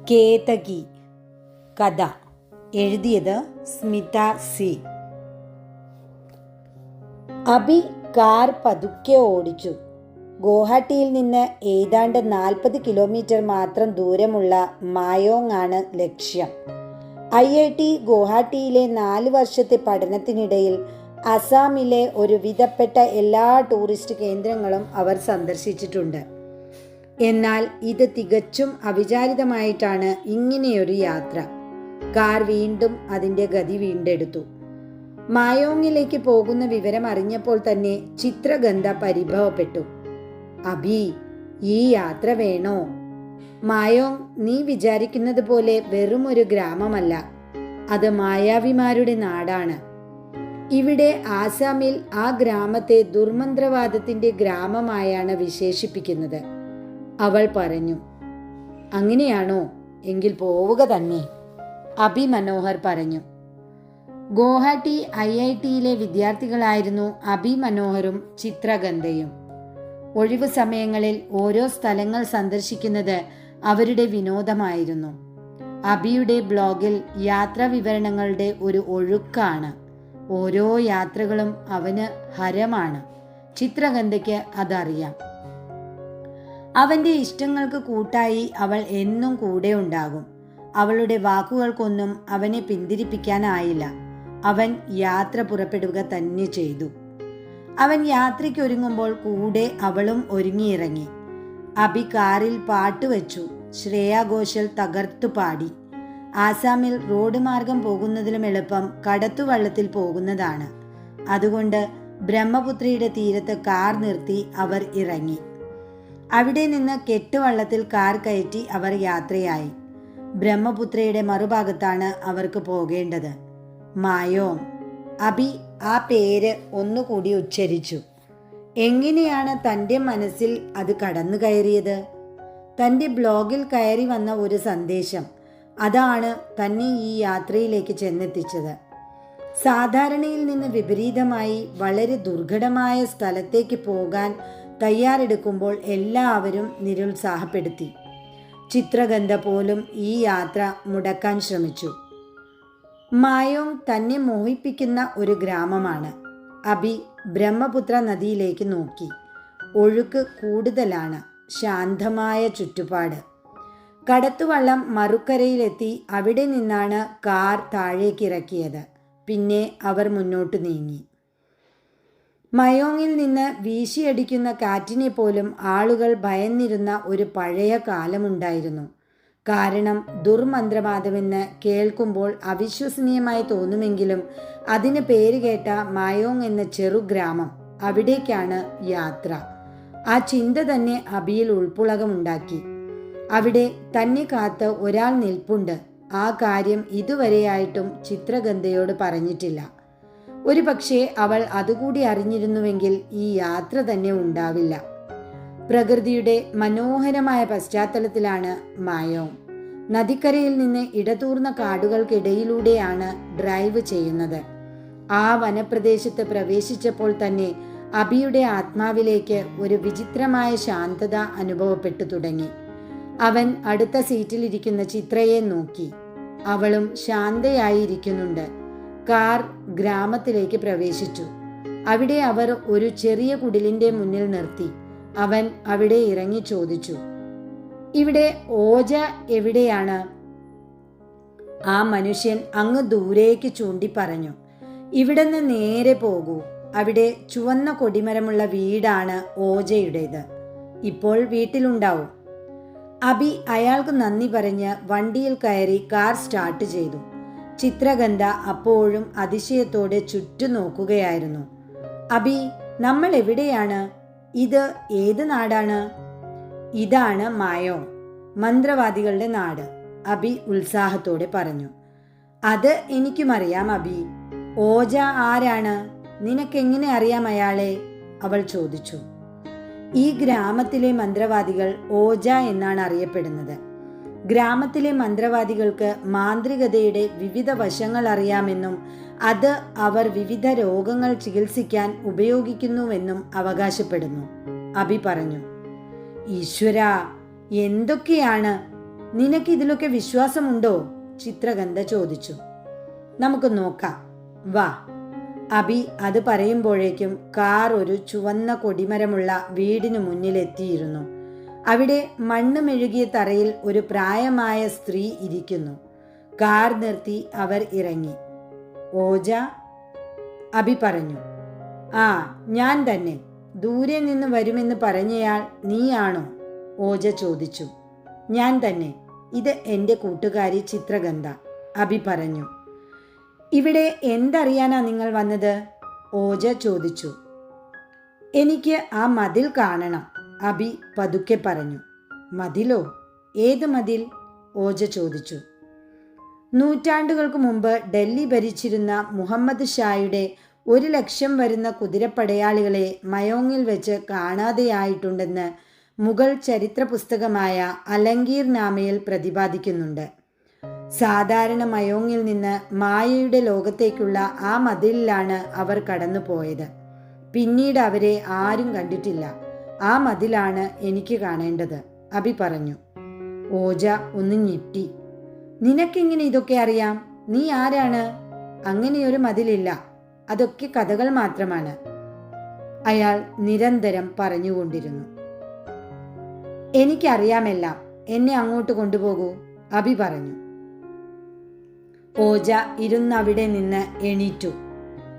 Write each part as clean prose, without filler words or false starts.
കേതകി. കഥ എഴുതിയത് Smitha C. Abi car പതുക്കെ ഓടിച്ചു. ഗുവാഹട്ടിയിൽ നിന്ന് ഏതാണ്ട് 40 കിലോമീറ്റർ മാത്രം ദൂരമുള്ള മായോങ് ആണ് ലക്ഷ്യം. IIT ഗുവാഹട്ടിയിലെ 4 വർഷത്തെ പഠനത്തിനിടയിൽ അസാമിലെ ഒരു വിധപ്പെട്ട എല്ലാ ടൂറിസ്റ്റ് കേന്ദ്രങ്ങളും അവർ സന്ദർശിച്ചിട്ടുണ്ട്. എന്നാൽ ഇത് തികച്ചും അവിചാരിതമായിട്ടാണ് ഇങ്ങനെയൊരു യാത്ര. കാർ വീണ്ടും അതിൻ്റെ ഗതി വീണ്ടെടുത്തു. മായോങ്ങിലേക്ക് പോകുന്ന വിവരം അറിഞ്ഞപ്പോൾ തന്നെ ചിത്രഗന്ധ പരിഭവപ്പെട്ടു. അബി, ഈ യാത്ര വേണോ? മായോങ് നീ വിചാരിക്കുന്നത് പോലെ വെറുമൊരു ഗ്രാമമല്ല, അത് മായാവിമാരുടെ നാടാണ്. ഇവിടെ ആസാമിൽ ആ ഗ്രാമത്തെ ദുർമന്ത്രവാദത്തിൻ്റെ ഗ്രാമമായാണ് വിശേഷിപ്പിക്കുന്നത്, അവൾ പറഞ്ഞു. അങ്ങനെയാണോ? എങ്കിൽ പോവുക തന്നെ, അബി മനോഹർ പറഞ്ഞു. ഗുവാഹട്ടി IITയിലെ വിദ്യാർത്ഥികളായിരുന്നു അബി മനോഹറും ചിത്രഗന്ധയും. ഒഴിവു സമയങ്ങളിൽ ഓരോ സ്ഥലങ്ങൾ സന്ദർശിക്കുന്നത് അവരുടെ വിനോദമായിരുന്നു. അബിയുടെ ബ്ലോഗിൽ യാത്രാ വിവരണങ്ങളുടെ ഒരു ഒഴുക്കാണ്. ഓരോ യാത്രകളും അവന് ഹരമാണ്. ചിത്രഗന്ധയ്ക്ക് അതറിയാം. അവൻ്റെ ഇഷ്ടങ്ങൾക്ക് കൂട്ടായി അവൾ എന്നും കൂടെ ഉണ്ടാകും. അവളുടെ വാക്കുകൾക്കൊന്നും അവനെ പിന്തിരിപ്പിക്കാനായില്ല. അവൻ യാത്ര പുറപ്പെടുക തന്നെ ചെയ്തു. അവൻ യാത്രയ്ക്ക് ഒരുങ്ങുമ്പോൾ കൂടെ അവളും ഒരുങ്ങിയിറങ്ങി. അബി കാറിൽ പാട്ട് വെച്ചു. ശ്രേയ ഘോഷൽ തകർത്തു പാടി. ആസാമിൽ റോഡ് മാർഗം പോകുന്നതിലും എളുപ്പം കടത്തുവള്ളത്തിൽ പോകുന്നതാണ്. അതുകൊണ്ട് ബ്രഹ്മപുത്രയുടെ തീരത്ത് കാർ നിർത്തി അവർ ഇറങ്ങി. അവിടെ നിന്ന് കെട്ടുവള്ളത്തിൽ കാർ കയറ്റി അവർ യാത്രയായി. ബ്രഹ്മപുത്രയുടെ മറുഭാഗത്താണ് അവർക്ക് പോകേണ്ടത്, മായോങ്. അബി ആ പേര് ഒന്നുകൂടി ഉച്ചരിച്ചു. എങ്ങനെയാണ് തൻ്റെ മനസ്സിൽ അത് കടന്നു കയറിയത്? തൻ്റെ ബ്ലോഗിൽ കയറി വന്ന ഒരു സന്ദേശം, അതാണ് തന്നെ ഈ യാത്രയിലേക്ക് ചെന്നെത്തിച്ചത്. സാധാരണയിൽ നിന്ന് വിപരീതമായി വളരെ ദുർഘടമായ സ്ഥലത്തേക്ക് പോകാൻ തയ്യാറെടുക്കുമ്പോൾ എല്ലാവരും നിരുത്സാഹപ്പെടുത്തി. ചിത്രഗന്ധ പോലും ഈ യാത്ര മുടക്കാൻ ശ്രമിച്ചു. മായോങ് തന്നെ മോഹിപ്പിക്കുന്ന ഒരു ഗ്രാമമാണ്. അബി ബ്രഹ്മപുത്ര നദിയിലേക്ക് നോക്കി. ഒഴുക്ക് കൂടുതലാണ്, ശാന്തമായ ചുറ്റുപാട്. കടത്തുവള്ളം മറുക്കരയിലെത്തി. അവിടെ നിന്നാണ് കാർ താഴേക്കിറക്കിയത്. പിന്നെ അവർ മുന്നോട്ട് നീങ്ങി. മയോങ്ങിൽ നിന്ന് വീശിയടിക്കുന്ന കാറ്റിനെ പോലും ആളുകൾ ഭയന്നിരുന്ന ഒരു പഴയ കാലമുണ്ടായിരുന്നു. കാരണം ദുർമന്ത്രവാദമെന്ന് കേൾക്കുമ്പോൾ അവിശ്വസനീയമായി തോന്നുമെങ്കിലും അതിന് പേര് കേട്ട മായോങ് എന്ന ചെറുഗ്രാമം, അവിടേക്കാണ് യാത്ര. ആ ചിന്ത തന്നെ അബിയിൽ ഉൾപ്പുളകമുണ്ടാക്കി. അവിടെ തന്നെ കാത്ത് ഒരാൾ നിൽപ്പുണ്ട്. ആ കാര്യം ഇതുവരെയായിട്ടും ചിത്രഗന്ധയോട് പറഞ്ഞിട്ടില്ല. ഒരു പക്ഷേ അവൾ അതുകൂടി അറിഞ്ഞിരുന്നുവെങ്കിൽ ഈ യാത്ര തന്നെ ഉണ്ടാവില്ല. പ്രകൃതിയുടെ മനോഹരമായ പശ്ചാത്തലത്തിലാണ് മായോങ്. നദിക്കരയിൽ നിന്ന് ഇടതൂർന്ന കാടുകൾക്കിടയിലൂടെയാണ് ഡ്രൈവ് ചെയ്യുന്നത്. ആ വനപ്രദേശത്ത് പ്രവേശിച്ചപ്പോൾ തന്നെ അബിയുടെ ആത്മാവിലേക്ക് ഒരു വിചിത്രമായ ശാന്തത അനുഭവപ്പെട്ടു തുടങ്ങി. അവൻ അടുത്ത സീറ്റിലിരിക്കുന്ന ചിത്രയെ നോക്കി. അവളും ശാന്തയായിരിക്കുന്നുണ്ട്. കാർ ഗ്രാമത്തിലേക്ക് പ്രവേശിച്ചു. അവിടെ അവർ ഒരു ചെറിയ കുടിലിൻ്റെ മുന്നിൽ നിർത്തി. അവൻ അവിടെ ഇറങ്ങി ചോദിച്ചു, ഇവിടെ ഓജ എവിടെയാണ്? ആ മനുഷ്യൻ അങ്ങ് ദൂരേക്ക് ചൂണ്ടി പറഞ്ഞു. ഇവിടുന്ന് നേരെ പോകൂ. അവിടെ ചുവന്ന കൊടിമരമുള്ള വീടാണ് ഓജയുടേത്. ഇപ്പോൾ വീട്ടിലുണ്ടാവും. അബി അയാൾക്ക് നന്ദി പറഞ്ഞ് വണ്ടിയിൽ കയറി കാർ സ്റ്റാർട്ട് ചെയ്തു. ചിത്രഗന്ധ അപ്പോഴും അതിശയത്തോടെ ചുറ്റു നോക്കുകയായിരുന്നു. അബി, നമ്മൾ എവിടെയാണ്? ഇത് ഏത് നാടാണ്? ഇതാണ് മായോങ്, മന്ത്രവാദികളുടെ നാട്, അബി ഉത്സാഹത്തോടെ പറഞ്ഞു. അത് എനിക്കും അറിയാം അബി. ഓജ ആരാണ്? നിനക്കെങ്ങനെ അറിയാം അയാളെ? അവൾ ചോദിച്ചു. ഈ ഗ്രാമത്തിലെ മന്ത്രവാദികൾ ഓജ എന്നാണ് അറിയപ്പെടുന്നത്. ഗ്രാമത്തിലെ മന്ത്രവാദികൾക്ക് മാന്ത്രികതയുടെ വിവിധ വശങ്ങൾ അറിയാമെന്നും അത് അവർ വിവിധ രോഗങ്ങൾ ചികിത്സിക്കാൻ ഉപയോഗിക്കുന്നുവെന്നും അവകാശപ്പെടുന്നു, അബി പറഞ്ഞു. ഈശ്വരാ, എന്തൊക്കെയാണ്! നിനക്ക് ഇതിലൊക്കെ വിശ്വാസമുണ്ടോ? ചിത്രഗന്ധ ചോദിച്ചു. നമുക്ക് നോക്കാം, വാ. അബി അത് പറയുമ്പോഴേക്കും കാർ ഒരു ചുവന്ന കൊടിമരമുള്ള വീടിനു മുന്നിലെത്തിയിരുന്നു. അവിടെ മണ്ണ് മെഴുകിയ തറയിൽ ഒരു പ്രായമായ സ്ത്രീ ഇരിക്കുന്നു. കാർ നിർത്തി അവർ ഇറങ്ങി. ഓജ? അബി പറഞ്ഞു. ആ, ഞാൻ തന്നെ. ദൂരെ നിന്ന് വരുമെന്ന് പറഞ്ഞയാൾ നീയാണോ? ഓജ ചോദിച്ചു. ഞാൻ തന്നെ. ഇത് എൻ്റെ കൂട്ടുകാരി ചിത്രഗന്ധ, അബി പറഞ്ഞു. ഇവിടെ എന്തറിയാനാ നിങ്ങൾ വന്നത്? ഓജ ചോദിച്ചു. എനിക്ക് ആ മതിൽ കാണണം, അബി പതുക്കെ പറഞ്ഞു. മതിലോ? ഏത് മതിൽ? ഓജ ചോദിച്ചു. നൂറ്റാണ്ടുകൾക്ക് മുമ്പ് ഡൽഹി ഭരിച്ചിരുന്ന മുഹമ്മദ് ഷായുടെ 1,00,000 വരുന്ന കുതിരപ്പടയാളികളെ മയോങ്ങിൽ വെച്ച് കാണാതെയായിട്ടുണ്ടെന്ന് മുഗൾ ചരിത്ര പുസ്തകമായ അലങ്കീർ നാമയിൽ പ്രതിപാദിക്കുന്നുണ്ട്. സാധാരണ മയോങ്ങിൽ നിന്ന് മായയുടെ ലോകത്തേക്കുള്ള ആ മതിലിലാണ് അവർ കടന്നു പോയത്. പിന്നീട് അവരെ ആരും കണ്ടിട്ടില്ല. ആ മതിലാണ് എനിക്ക് കാണേണ്ടത്, അബി പറഞ്ഞു. ഓജ ഒന്ന് ഞെട്ടി. നിനക്കെങ്ങനെ ഇതൊക്കെ അറിയാം? നീ ആരാണ്? അങ്ങനെയൊരു മതിലില്ല, അതൊക്കെ കഥകൾ മാത്രമാണ്, അയാൾ നിരന്തരം പറഞ്ഞുകൊണ്ടിരുന്നു. എനിക്കറിയാമെല്ലാം, എന്നെ അങ്ങോട്ട് കൊണ്ടുപോകൂ, അബി പറഞ്ഞു. ഓജ ഇരുന്നവിടെ നിന്ന് എണീറ്റു.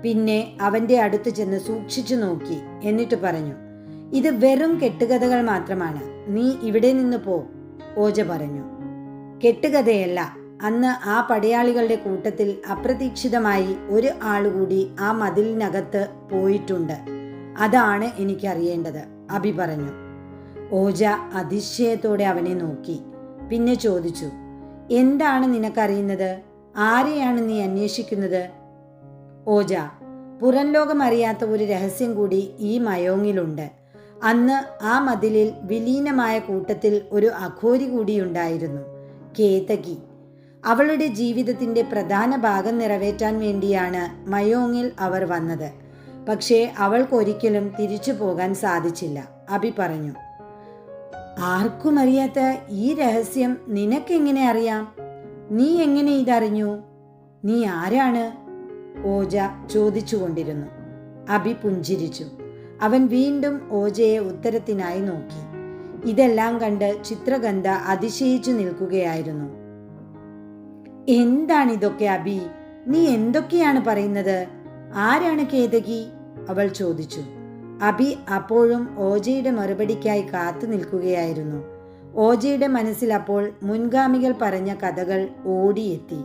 പിന്നെ അവൻ്റെ അടുത്ത് ചെന്ന് സൂക്ഷിച്ചു നോക്കി. എന്നിട്ട് പറഞ്ഞു, ഇത് വെറും കെട്ടുകഥകൾ മാത്രമാണ്, നീ ഇവിടെ നിന്ന് പോ, ഓജ പറഞ്ഞു. കെട്ടുകഥയല്ല, അന്ന് ആ പടയാളികളുടെ കൂട്ടത്തിൽ അപ്രതീക്ഷിതമായി ഒരു ആളുകൂടി ആ മതിലിനകത്ത് പോയിട്ടുണ്ട്. അതാണ് എനിക്കറിയേണ്ടത്, അബി പറഞ്ഞു. ഓജ അതിശയത്തോടെ അവനെ നോക്കി. പിന്നെ ചോദിച്ചു, എന്താണ് നിനക്കറിയുന്നത്? ആരെയാണ് നീ അന്വേഷിക്കുന്നത്? ഓജ, പുറം ലോകം അറിയാത്ത ഒരു രഹസ്യം കൂടി ഈ മയോങ്ങിലുണ്ട്. അന്ന് ആ മതിലിൽ വിലീനമായ കൂട്ടത്തിൽ ഒരു അഘോരി കൂടിയുണ്ടായിരുന്നു, കേതകി. അവളുടെ ജീവിതത്തിൻ്റെ പ്രധാന ഭാഗം നിറവേറ്റാൻ വേണ്ടിയാണ് മയോങ്ങിൽ അവർ വന്നത്. പക്ഷേ അവൾക്കൊരിക്കലും തിരിച്ചു പോകാൻ സാധിച്ചില്ല, അബി പറഞ്ഞു. ആർക്കും അറിയാത്ത ഈ രഹസ്യം നിനക്കെങ്ങനെ അറിയാം? നീ എങ്ങനെ ഇതറിഞ്ഞു? നീ ആരാണ്? ഓജ ചോദിച്ചുകൊണ്ടിരുന്നു. അബി പുഞ്ചിരിച്ചു. അവൻ വീണ്ടും ഓജയെ ഉത്തരത്തിനായി നോക്കി. ഇതെല്ലാം കണ്ട് ചിത്രഗന്ധ അതിശയിച്ചു നിൽക്കുകയായിരുന്നു. എന്താണിതൊക്കെ അബി? നീ എന്തൊക്കെയാണ് പറയുന്നത്? ആരാണ് കേതകി? അവൾ ചോദിച്ചു. അബി അപ്പോഴും ഓജയുടെ മറുപടിക്കായി കാത്തു നിൽക്കുകയായിരുന്നു. ഓജയുടെ മനസ്സിൽ അപ്പോൾ മുൻഗാമികൾ പറഞ്ഞ കഥകൾ ഓടിയെത്തി.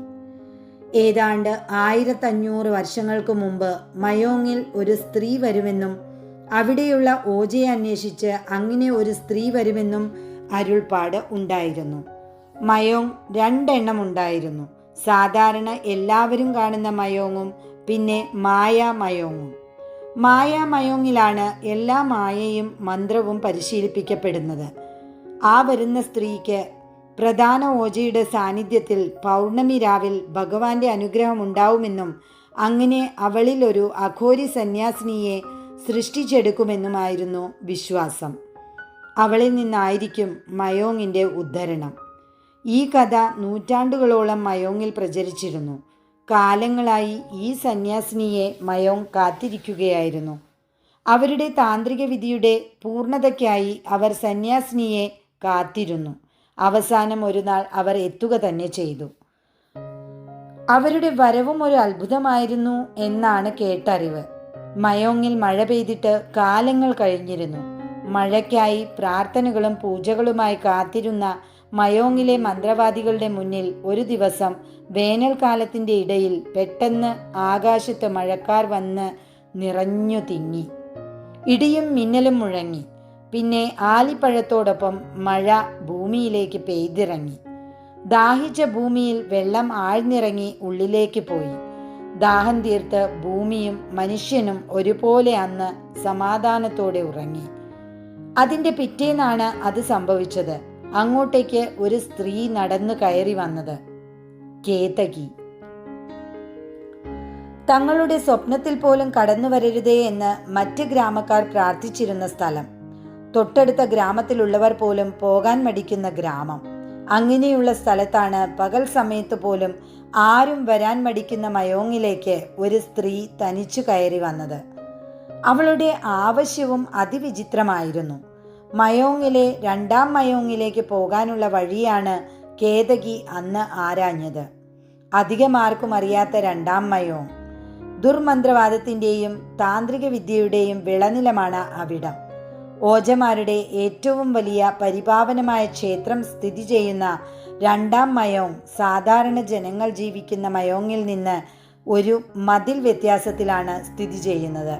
ഏതാണ്ട് 1500 വർഷങ്ങൾക്ക് മുമ്പ് മയോങ്ങിൽ ഒരു സ്ത്രീ വരുമെന്നും അവിടെയുള്ള ഓജയെ അന്വേഷിച്ച് അങ്ങനെ ഒരു സ്ത്രീ വരുമെന്നും അരുൾപ്പാട് ഉണ്ടായിരുന്നു. മയോങ് 2 എണ്ണം ഉണ്ടായിരുന്നു. സാധാരണ എല്ലാവരും കാണുന്ന മയോങ്ങും പിന്നെ മായാ മയോങ്ങും. മായാ മയോങ്ങിലാണ് എല്ലാ മായയും മന്ത്രവും പരിശീലിപ്പിക്കപ്പെടുന്നത്. ആ വരുന്ന സ്ത്രീക്ക് പ്രധാന ഓജയുടെ സാന്നിധ്യത്തിൽ പൗർണമി രാവിൽ ഭഗവാന്റെ അനുഗ്രഹം ഉണ്ടാവുമെന്നും അങ്ങനെ അവളിൽ ഒരു അഘോരി സന്യാസിനിയെ സൃഷ്ടിച്ചെടുക്കുമെന്നുമായിരുന്നു വിശ്വാസം. അവളിൽ നിന്നായിരിക്കും മയോങ്ങിൻ്റെ ഉദ്ധരണം. ഈ കഥ നൂറ്റാണ്ടുകളോളം മയോങ്ങിൽ പ്രചരിച്ചിരുന്നു. കാലങ്ങളായി ഈ സന്യാസിനിയെ മയോങ് കാത്തിരിക്കുകയായിരുന്നു. അവരുടെ താന്ത്രിക വിധിയുടെ പൂർണ്ണതയ്ക്കായി അവർ സന്യാസിനിയെ കാത്തിരുന്നു. അവസാനം ഒരു നാൾ അവർ എത്തുക തന്നെ ചെയ്തു. അവരുടെ വരവും ഒരു അത്ഭുതമായിരുന്നു എന്നാണ് കേട്ടറിവ്. മയോങ്ങിൽ മഴ പെയ്തിട്ട് കാലങ്ങൾ കഴിഞ്ഞിരുന്നു. മഴയ്ക്കായി പ്രാർത്ഥനകളും പൂജകളുമായി കാത്തിരുന്ന മയോങ്ങിലെ മന്ത്രവാദികളുടെ മുന്നിൽ ഒരു ദിവസം വേനൽക്കാലത്തിൻ്റെ ഇടയിൽ പെട്ടെന്ന് ആകാശത്ത് മഴക്കാർ വന്ന് നിറഞ്ഞു തിങ്ങി. ഇടിയും മിന്നലും മുഴങ്ങി. പിന്നെ ആലിപ്പഴത്തോടൊപ്പം മഴ ഭൂമിയിലേക്ക് പെയ്തിറങ്ങി. ദാഹിച്ച ഭൂമിയിൽ വെള്ളം ആഴ്ന്നിറങ്ങി ഉള്ളിലേക്ക് പോയി. ദാഹം തീർത്ത് ഭൂമിയും മനുഷ്യനും ഒരുപോലെ അന്ന് സമാധാനത്തോടെ ഉറങ്ങി. അതിൻ്റെ പിറ്റേന്നാണ് അത് സംഭവിച്ചത്. അങ്ങോട്ടേക്ക് ഒരു സ്ത്രീ നടന്നു കയറി വന്നത്, കേതകി. തങ്ങളുടെ സ്വപ്നത്തിൽ പോലും കടന്നു വരരുതേ എന്ന് മറ്റ് ഗ്രാമക്കാർ പ്രാർത്ഥിച്ചിരുന്ന സ്ഥലം. തൊട്ടടുത്ത ഗ്രാമത്തിലുള്ളവർ പോലും പോകാൻ മടിക്കുന്ന ഗ്രാമം. അങ്ങനെയുള്ള സ്ഥലത്താണ് പകൽ സമയത്ത് പോലും ആരും വരാൻ മടിക്കുന്ന മയോങ്ങിലേക്ക് ഒരു സ്ത്രീ തനിച്ചു കയറി വന്നത്. അവളുടെ ആവശ്യവും അതിവിചിത്രമായിരുന്നു. മയോങ്ങിലെ രണ്ടാം മയോങ്ങിലേക്ക് പോകാനുള്ള വഴിയാണ് കേതകി അന്ന് ആരാഞ്ഞത്. അധികമാർക്കും അറിയാത്ത രണ്ടാം മയോങ്. ദുർമന്ത്രവാദത്തിൻ്റെയും താന്ത്രിക വിദ്യയുടെയും വിളനിലമാണ് അവിടം. ഓജമാരുടെ ഏറ്റവും വലിയ പരിപാവനമായ ക്ഷേത്രം സ്ഥിതി ചെയ്യുന്ന രണ്ടാം മയോങ് സാധാരണ ജനങ്ങൾ ജീവിക്കുന്ന മയോങ്ങിൽ നിന്ന് ഒരു മതിൽ വ്യത്യാസത്തിലാണ് സ്ഥിതി ചെയ്യുന്നത്.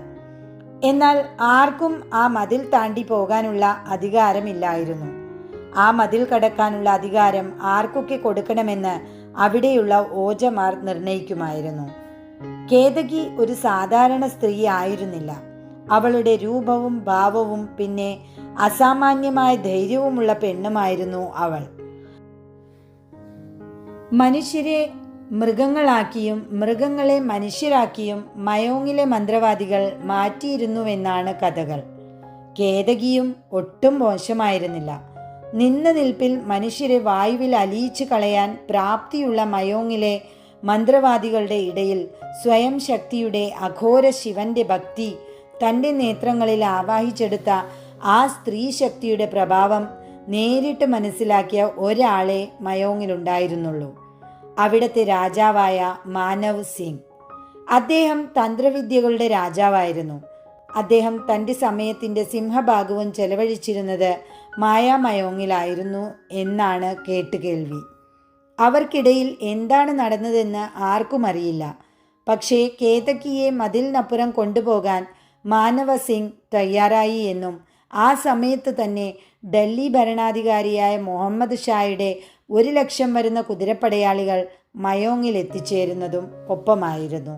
എന്നാൽ ആർക്കും ആ മതിൽ താണ്ടി പോകാനുള്ള അധികാരമില്ലായിരുന്നു. ആ മതിൽ കടക്കാനുള്ള അധികാരം ആർക്കൊക്കെ കൊടുക്കണമെന്ന് അവിടെയുള്ള ഓജമാർ നിർണയിക്കുമായിരുന്നു. കേതകി ഒരു സാധാരണ സ്ത്രീ ആയിരുന്നില്ല. അവളുടെ രൂപവും ഭാവവും പിന്നെ അസാമാന്യമായ ധൈര്യവുമുള്ള പെണ്ണുമായിരുന്നു അവൾ. മനുഷ്യരെ മൃഗങ്ങളാക്കിയും മൃഗങ്ങളെ മനുഷ്യരാക്കിയും മയോങ്ങിലെ മന്ത്രവാദികൾ മാറ്റിയിരുന്നുവെന്നാണ് കഥകൾ. കേതകിയും ഒട്ടും മോശമായിരുന്നില്ല. നിന്ന നിൽപ്പിൽ മനുഷ്യരെ വായുവിൽ അലിയിച്ചു കളയാൻ പ്രാപ്തിയുള്ള മയോങ്ങിലെ മന്ത്രവാദികളുടെ ഇടയിൽ സ്വയം ശക്തിയുടെ അഘോര ശിവന്റെ ഭക്തി തൻ്റെ നേത്രങ്ങളിൽ ആവാഹിച്ചെടുത്ത ആ സ്ത്രീ ശക്തിയുടെ പ്രഭാവം നേരിട്ട് മനസ്സിലാക്കിയ ഒരാളെ മയോങ്ങിലുണ്ടായിരുന്നുള്ളൂ. അവിടുത്തെ രാജാവായ മാനവ് സിംഗ്. അദ്ദേഹം തന്ത്രവിദ്യകളുടെ രാജാവായിരുന്നു. അദ്ദേഹം തൻ്റെ സമയത്തിൻ്റെ സിംഹഭാഗവും ചെലവഴിച്ചിരുന്നത് മായാമയോങ്ങിലായിരുന്നു എന്നാണ് കേട്ടുകേൾവി. അവർക്കിടയിൽ എന്താണ് നടന്നതെന്ന് ആർക്കും അറിയില്ല. പക്ഷേ കേതകിയെ മതിലിനപ്പുറം കൊണ്ടുപോകാൻ മാനവ സിംഗ് തയ്യാറായി എന്നും ആ സമയത്ത് തന്നെ ഡൽഹി ഭരണാധികാരിയായ മുഹമ്മദ് ഷായുടെ 1,00,000 വരുന്ന കുതിരപ്പടയാളികൾ മയോങ്ങിൽ എത്തിച്ചേരുന്നതും ഒപ്പമായിരുന്നു.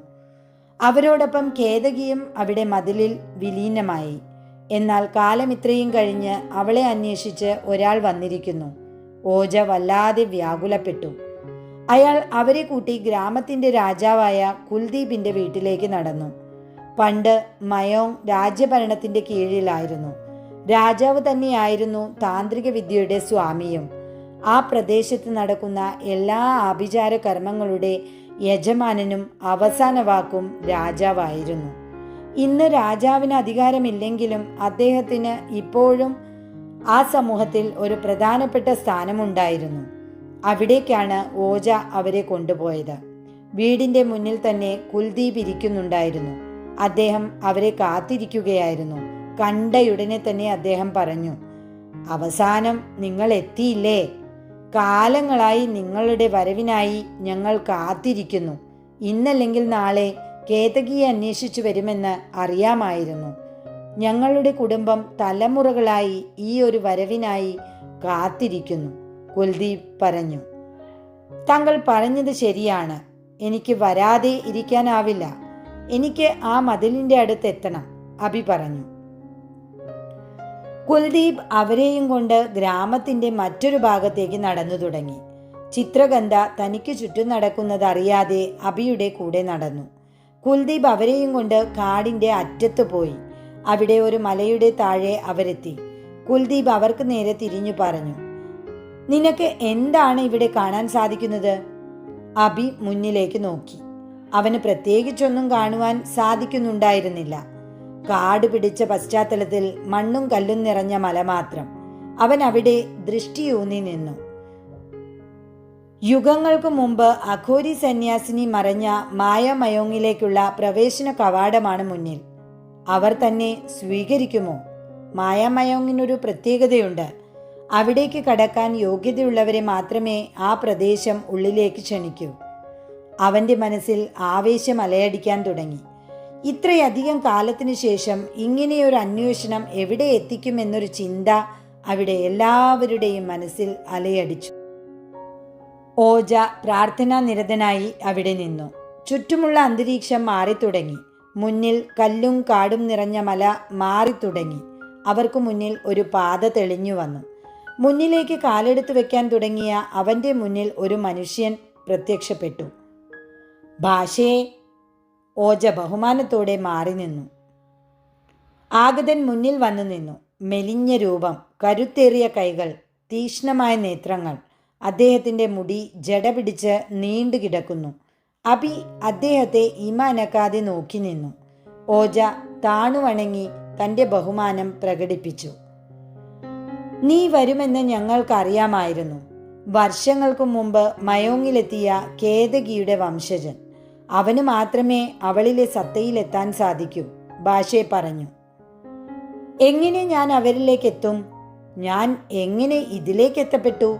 അവരോടൊപ്പം കേതകിയും അവിടെ മതിലിൽ വിലീനമായി. എന്നാൽ കാലം ഇത്രയും കഴിഞ്ഞ് അവളെ അന്വേഷിച്ച് ഒരാൾ വന്നിരിക്കുന്നു. ഓജ വല്ലാതെ വ്യാകുലപ്പെട്ടു. അയാൾ അവരെ കൂട്ടി ഗ്രാമത്തിൻ്റെ രാജാവായ കുൽദീപിൻ്റെ വീട്ടിലേക്ക് നടന്നു. പണ്ട് മയോങ് രാജ്യഭരണത്തിൻ്റെ കീഴിലായിരുന്നു. രാജാവ് തന്നെയായിരുന്നു താന്ത്രിക വിദ്യയുടെ സ്വാമിയും. ആ പ്രദേശത്ത് നടക്കുന്ന എല്ലാ ആഭിചാര കർമ്മങ്ങളുടെ യജമാനനും അവസാന വാക്കും രാജാവായിരുന്നു. ഇന്ന് രാജാവിന് അധികാരമില്ലെങ്കിലും അദ്ദേഹത്തിന് ഇപ്പോഴും ആ സമൂഹത്തിൽ ഒരു പ്രധാനപ്പെട്ട സ്ഥാനമുണ്ടായിരുന്നു. അവിടേക്കാണ് ഓജ അവരെ കൊണ്ടുപോയത്. വീടിൻ്റെ മുന്നിൽ തന്നെ കുൽദീപ് ഇരിക്കുന്നുണ്ടായിരുന്നു. അദ്ദേഹം അവരെ കാത്തിരിക്കുകയായിരുന്നു. കണ്ടയുടനെ തന്നെ അദ്ദേഹം പറഞ്ഞു, അവസാനം നിങ്ങൾ എത്തിയില്ലേ? കാലങ്ങളായി നിങ്ങളുടെ വരവിനായി ഞങ്ങൾ കാത്തിരിക്കുന്നു. ഇന്നല്ലെങ്കിൽ നാളെ കേതകിയെ അന്വേഷിച്ചു വരുമെന്ന് അറിയാമായിരുന്നു. ഞങ്ങളുടെ കുടുംബം തലമുറകളായി ഈ ഒരു വരവിനായി കാത്തിരിക്കുന്നു. കുൽദീപ് പറഞ്ഞു. താങ്കൾ പറഞ്ഞത് ശരിയാണ്. എനിക്ക് വരാതെ ഇരിക്കാനാവില്ല. എനിക്ക് ആ മതിലിൻ്റെ അടുത്ത് എത്തണം, അഭി പറഞ്ഞു. കുൽദീപ് അവരെയും കൊണ്ട് ഗ്രാമത്തിൻ്റെ മറ്റൊരു ഭാഗത്തേക്ക് നടന്നു തുടങ്ങി. ചിത്രഗന്ധ തനിക്ക് ചുറ്റും നടക്കുന്നത് അറിയാതെ അഭിയുടെ കൂടെ നടന്നു. കുൽദീപ് അവരെയും കൊണ്ട് കാടിൻ്റെ അറ്റത്ത് പോയി. അവിടെ ഒരു മലയുടെ താഴെ അവരെത്തി. കുൽദീപ് അവർക്ക് നേരെ തിരിഞ്ഞു പറഞ്ഞു, നിനക്ക് എന്താണ് ഇവിടെ കാണാൻ സാധിക്കുന്നത്? അഭി മുന്നിലേക്ക് നോക്കി. അവന് പ്രത്യേകിച്ചൊന്നും കാണുവാൻ സാധിക്കുന്നുണ്ടായിരുന്നില്ല. കാട് പിടിച്ച പശ്ചാത്തലത്തിൽ മണ്ണും കല്ലും നിറഞ്ഞ മല മാത്രം. അവൻ അവിടെ ദൃഷ്ടിയൂന്നി നിന്നു. യുഗങ്ങൾക്ക് മുമ്പ് അഘോരി സന്യാസിനി മറഞ്ഞ മായമയോങ്ങിലേക്കുള്ള പ്രവേശന കവാടമാണ് മുന്നിൽ. അവർ തന്നെ സ്വീകരിക്കുമോ? മായമയോങ്ങിനൊരു പ്രത്യേകതയുണ്ട്. അവിടേക്ക് കടക്കാൻ യോഗ്യതയുള്ളവരെ മാത്രമേ ആ പ്രദേശം ഉള്ളിലേക്ക് ക്ഷണിക്കൂ. അവൻ്റെ മനസ്സിൽ ആവേശം അലയടിക്കാൻ തുടങ്ങി. ഇത്രയധികം കാലത്തിനു ശേഷം ഇങ്ങനെയൊരു അന്വേഷണം എവിടെ എത്തിക്കുമെന്നൊരു ചിന്ത അവിടെ എല്ലാവരുടെയും മനസ്സിൽ അലയടിച്ചു. ഓജ പ്രാർത്ഥനാനിരതനായി അവിടെ നിന്നു. ചുറ്റുമുള്ള അന്തരീക്ഷം മാറിത്തുടങ്ങി. മുന്നിൽ കല്ലും കാടും നിറഞ്ഞ മല മാറിത്തുടങ്ങി. അവർക്ക് മുന്നിൽ ഒരു പാത തെളിഞ്ഞു വന്നു. മുന്നിലേക്ക് കാലെടുത്ത് വെക്കാൻ തുടങ്ങിയ അവൻ്റെ മുന്നിൽ ഒരു മനുഷ്യൻ പ്രത്യക്ഷപ്പെട്ടു. ഭാഷയെ ഓജ ബഹുമാനത്തോടെ മാറി നിന്നു. ആഗതൻ മുന്നിൽ വന്നു നിന്നു. മെലിഞ്ഞ രൂപം, കരുത്തേറിയ കൈകൾ, തീക്ഷ്ണമായ നേത്രങ്ങൾ. അദ്ദേഹത്തിൻ്റെ മുടി ജട പിടിച്ച് നീണ്ടു കിടക്കുന്നു. അബി അദ്ദേഹത്തെ ഇമാനക്കാതെ നോക്കി നിന്നു. ഓജ താണു വണങ്ങി തൻ്റെ ബഹുമാനം പ്രകടിപ്പിച്ചു. നീ വരുമെന്ന് ഞങ്ങൾക്കറിയാമായിരുന്നു. വർഷങ്ങൾക്കു മുമ്പ് മയോങ്ങിലെത്തിയ കേതകിയുടെ വംശജൻ. അവന് മാത്രമേ അവളിലെ സത്തയിലെത്താൻ സാധിക്കൂ, ഭാഷെ പറഞ്ഞു. എങ്ങനെ ഞാൻ അവരിലേക്ക് എത്തും? ഞാൻ എങ്ങനെ ഇതിലേക്ക് എത്തപ്പെട്ടു?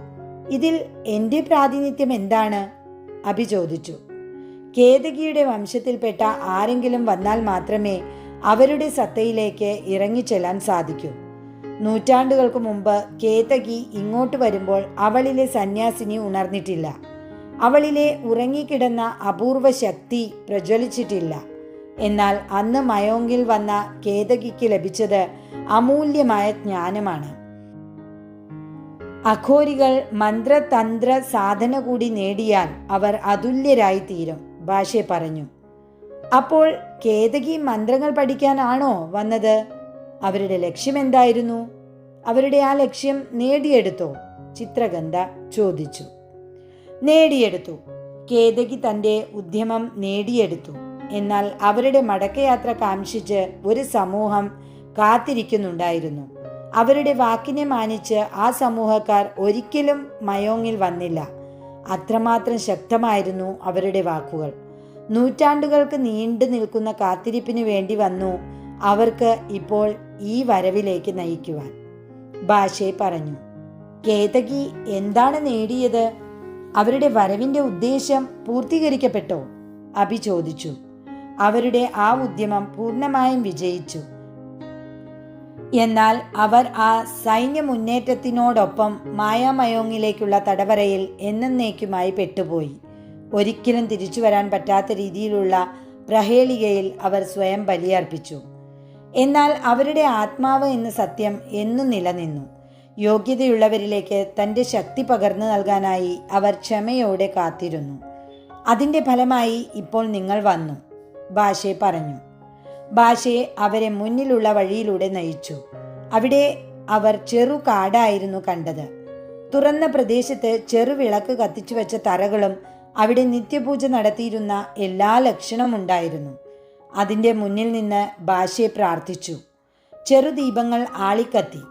ഇതിൽ എൻ്റെ പ്രാതിനിധ്യം എന്താണ്? അബി ചോദിച്ചു. കേതകിയുടെ വംശത്തിൽപ്പെട്ട ആരെങ്കിലും വന്നാൽ മാത്രമേ അവരുടെ സത്തയിലേക്ക് ഇറങ്ങിച്ചെല്ലാൻ സാധിക്കൂ. നൂറ്റാണ്ടുകൾക്ക് മുമ്പ് കേതകി ഇങ്ങോട്ട് വരുമ്പോൾ അവളിലെ സന്യാസിനി ഉണർന്നിട്ടില്ല. അവളിലെ ഉറങ്ങിക്കിടന്ന അപൂർവ ശക്തി പ്രജ്വലിച്ചിട്ടില്ല. എന്നാൽ അന്ന് മയോങ്കിൽ വന്ന കേതകിക്ക് ലഭിച്ചത് അമൂല്യമായ ജ്ഞാനമാണ്. അഘോരികൾ മന്ത്രതന്ത്ര സാധന കൂടി നേടിയാൽ അവർ അതുല്യരായി തീരും, ഭാഷെ പറഞ്ഞു. അപ്പോൾ കേതകി മന്ത്രങ്ങൾ പഠിക്കാനാണോ വന്നത്? അവരുടെ ലക്ഷ്യം എന്തായിരുന്നു? അവരുടെ ആ ലക്ഷ്യം നേടിയെടുത്തോ? ചിത്രഗന്ധ ചോദിച്ചു. നേടിയെടുത്തു. കേതകി തൻ്റെ ഉദ്യമം നേടിയെടുത്തു. എന്നാൽ അവരുടെ മടക്കയാത്ര കാംക്ഷിച്ച് ഒരു സമൂഹം കാത്തിരിക്കുന്നുണ്ടായിരുന്നു. അവരുടെ വാക്കിനെ മാനിച്ച് ആ സമൂഹക്കാർ ഒരിക്കലും മയോങ്ങിൽ വന്നില്ല. അത്രമാത്രം ശക്തമായിരുന്നു അവരുടെ വാക്കുകൾ. നൂറ്റാണ്ടുകൾക്ക് നീണ്ടു നിൽക്കുന്ന കാത്തിരിപ്പിനു വേണ്ടി വന്നു അവർക്ക് ഇപ്പോൾ ഈ വരവിലേക്ക് നയിക്കുവാൻ, ഭാഷെ പറഞ്ഞു. കേതകി എന്താണ് നേടിയത്? അവരുടെ വരവിൻ്റെ ഉദ്ദേശം പൂർത്തീകരിക്കപ്പെട്ടോ? അബി ചോദിച്ചു. അവരുടെ ആ ഉദ്യമം പൂർണ്ണമായും വിജയിച്ചു. എന്നാൽ അവർ ആ സൈന്യ മുന്നേറ്റത്തിനോടൊപ്പം മായാമയോങ്ങിലേക്കുള്ള തടവറയിൽ എന്നേക്കുമായി പെട്ടുപോയി. ഒരിക്കലും തിരിച്ചു വരാൻ പറ്റാത്ത രീതിയിലുള്ള പ്രഹേളികയിൽ അവർ സ്വയം ബലിയർപ്പിച്ചു. എന്നാൽ അവരുടെ ആത്മാവ് എന്ന സത്യം എന്നും നിലനിന്നു. യോഗ്യതയുള്ളവരിലേക്ക് തൻ്റെ ശക്തി പകർന്നു നൽകാനായി അവർ ക്ഷമയോടെ കാത്തിരുന്നു. അതിൻ്റെ ഫലമായി ഇപ്പോൾ നിങ്ങൾ വന്നു, ഭാഷെ പറഞ്ഞു. ഭാഷയെ അവരെ മുന്നിലുള്ള വഴിയിലൂടെ നയിച്ചു. അവിടെ അവർ ചെറു കാടായിരുന്നു കണ്ടത്. തുറന്ന പ്രദേശത്ത് ചെറുവിളക്ക് കത്തിച്ചു വെച്ച തറകളും അവിടെ നിത്യപൂജ നടത്തിയിരുന്ന എല്ലാ ലക്ഷണമുണ്ടായിരുന്നു. അതിൻ്റെ മുന്നിൽ നിന്ന് ഭാഷയെ പ്രാർത്ഥിച്ചു. ചെറുദീപങ്ങൾ ആളിക്കത്തി.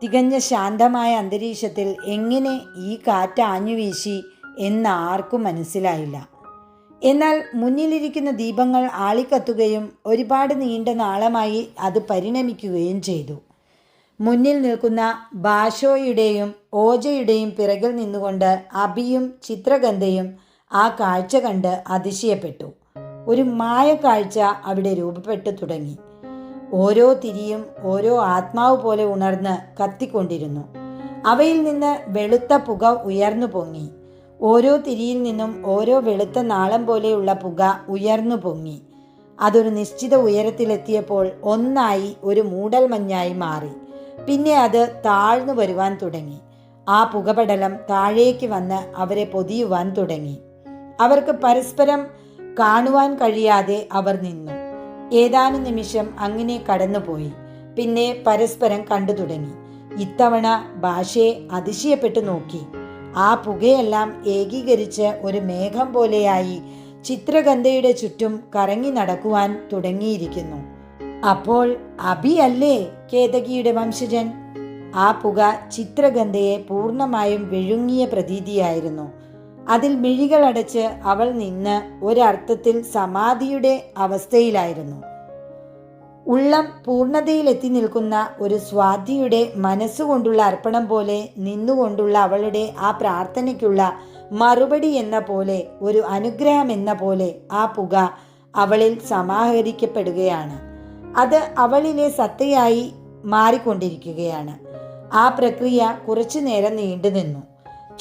തികഞ്ഞ ശാന്തമായ അന്തരീക്ഷത്തിൽ എങ്ങനെ ഈ കാറ്റ് ആഞ്ഞുവീശി എന്നാർക്കും മനസ്സിലായില്ല. എന്നാൽ മുന്നിലിരിക്കുന്ന ദീപങ്ങൾ ആളിക്കത്തുകയും ഒരുപാട് നീണ്ട നാളമായി അത് പരിണമിക്കുകയും ചെയ്തു. മുന്നിൽ നിൽക്കുന്ന ഭാഷോയുടെയും ഓജയുടെയും പിറകിൽ നിന്നുകൊണ്ട് അബിയും ചിത്രഗന്ധയും ആ കാഴ്ച കണ്ട് അതിശയപ്പെട്ടു. ഒരു മായക്കാഴ്ച അവിടെ രൂപപ്പെട്ടു തുടങ്ങി. ഓരോ തിരിയും ഓരോ ആത്മാവ് പോലെ ഉണർന്ന് കത്തിക്കൊണ്ടിരുന്നു. അവയിൽ നിന്ന് വെളുത്ത പുക ഉയർന്നു പൊങ്ങി. ഓരോ തിരിയിൽ നിന്നും ഓരോ വെളുത്ത നാളം പോലെയുള്ള പുക ഉയർന്നു പൊങ്ങി. അതൊരു നിശ്ചിത ഉയരത്തിലെത്തിയപ്പോൾ ഒന്നായി ഒരു മൂടൽമഞ്ഞായി മാറി. പിന്നെ അത് താഴ്ന്നു വരുവാൻ തുടങ്ങി. ആ പുകപടലം താഴേക്ക് വന്ന് അവരെ പൊതിയുവാൻ തുടങ്ങി. അവർക്ക് പരസ്പരം കാണുവാൻ കഴിയാതെ അവർ നിന്നു. ഏതാനും നിമിഷം അങ്ങനെ കടന്നുപോയി. പിന്നെ പരസ്പരം കണ്ടു തുടങ്ങി. ഇത്തവണ ഭാഷയെ അതിശയപ്പെട്ടു നോക്കി. ആ പുകയെല്ലാം ഏകീകരിച്ച് ഒരു മേഘം പോലെയായി ചിത്രഗന്ധയുടെ ചുറ്റും കറങ്ങി നടക്കുവാൻ തുടങ്ങിയിരിക്കുന്നു. അപ്പോൾ അബി അല്ലേ കേതകിയുടെ വംശജൻ? ആ പുക ചിത്രഗന്ധയെ പൂർണ്ണമായും വിഴുങ്ങിയ പ്രതീതിയായിരുന്നു. അതിൽ മിഴികളടച്ച് അവൾ നിന്ന് ഒരർത്ഥത്തിൽ സമാധിയുടെ അവസ്ഥയിലായിരുന്നു. ഉള്ളം പൂർണ്ണതയിലെത്തി നിൽക്കുന്ന ഒരു സ്വാതിയുടെ മനസ്സുകൊണ്ടുള്ള അർപ്പണം പോലെ നിന്നുകൊണ്ടുള്ള അവളുടെ ആ പ്രാർത്ഥനയ്ക്കുള്ള മറുപടി എന്ന പോലെ, ഒരു അനുഗ്രഹം എന്ന പോലെ ആ പുക അവളിൽ സമാഹരിക്കപ്പെടുകയാണ്. അത് അവളിലെ സത്തയായി മാറിക്കൊണ്ടിരിക്കുകയാണ്. ആ പ്രക്രിയ കുറച്ചു നേരം നീണ്ടു നിന്നു.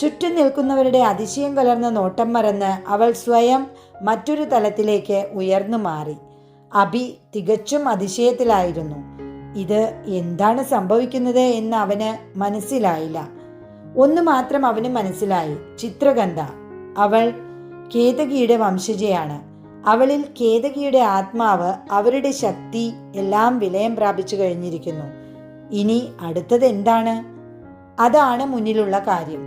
ചുറ്റും നിൽക്കുന്നവരുടെ അതിശയം കലർന്ന നോട്ടം മറന്ന് അവൾ സ്വയം മറ്റൊരു തലത്തിലേക്ക് ഉയർന്നു മാറി. അബി തികച്ചും അതിശയത്തിലായിരുന്നു. ഇത് എന്താണ് സംഭവിക്കുന്നത് എന്ന് അവന് മനസ്സിലായില്ല. ഒന്ന് മാത്രം അവന് മനസ്സിലായി. ചിത്രഗന്ധ, അവൾ കേതകിയുടെ വംശജയാണ്. അവളിൽ കേതകിയുടെ ആത്മാവ്, അവരുടെ ശക്തി എല്ലാം വിലയം പ്രാപിച്ചു കഴിഞ്ഞിരിക്കുന്നു. ഇനി അടുത്തത് എന്താണ്? അതാണ് മുന്നിലുള്ള കാര്യം.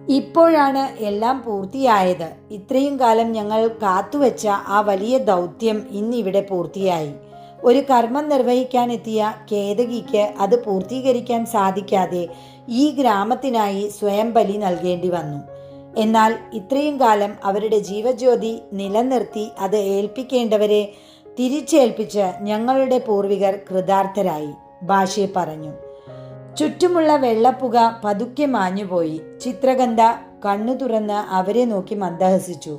ഇപ്പോഴാണ് എല്ലാം പൂർത്തിയായത്. ഇത്രയും കാലം ഞങ്ങൾ കാത്തുവച്ച ആ വലിയ ദൗത്യം ഇന്നിവിടെ പൂർത്തിയായി. ഒരു കർമ്മം നിർവഹിക്കാനെത്തിയ കേതകിക്ക് അത് പൂർത്തീകരിക്കാൻ സാധിക്കാതെ ഈ ഗ്രാമത്തിനായി സ്വയം ബലി നൽകേണ്ടി വന്നു. എന്നാൽ ഇത്രയും കാലം അവരുടെ ജീവജ്യോതി നിലനിർത്തി അത് ഏൽപ്പിക്കേണ്ടവരെ തിരിച്ചേൽപ്പിച്ച് ഞങ്ങളുടെ പൂർവികർ കൃതാർത്ഥരായി, ഭാഷയെ പറഞ്ഞു. ചുറ്റുമുള്ള വെള്ളപ്പുക പതുക്കെ മാഞ്ഞുപോയി. ചിത്രഗന്ധ കണ്ണു തുറന്ന് അവരെ നോക്കി മന്ദഹസിച്ചു.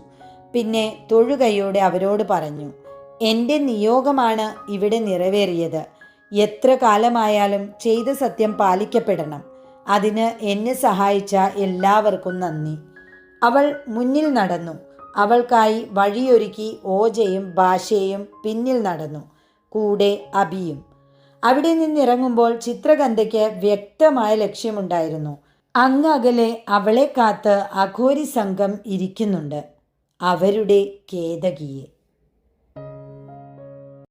പിന്നെ തൊഴുകൈയോടെ അവരോട് പറഞ്ഞു, എൻ്റെ നിയോഗമാണ് ഇവിടെ നിറവേറിയത്. എത്ര കാലമായാലും ചെയ്ത സത്യം പാലിക്കപ്പെടണം. അതിന് എന്നെ സഹായിച്ച എല്ലാവർക്കും നന്ദി. അവൾ മുന്നിൽ നടന്നു. അവൾക്കായി വഴിയൊരുക്കി ഓജയും ഭാഷയും പിന്നിൽ നടന്നു, കൂടെ അഭിയും. അവിടെ നിന്നിറങ്ങുമ്പോൾ ചിത്രഗന്ധയ്ക്ക് വ്യക്തമായ ലക്ഷ്യമുണ്ടായിരുന്നു. അങ്ങകലെ അവളെ കാത്ത് അഘോരി സംഘം ഇരിക്കുന്നുണ്ട്, അവരുടെ കേതകിയെ.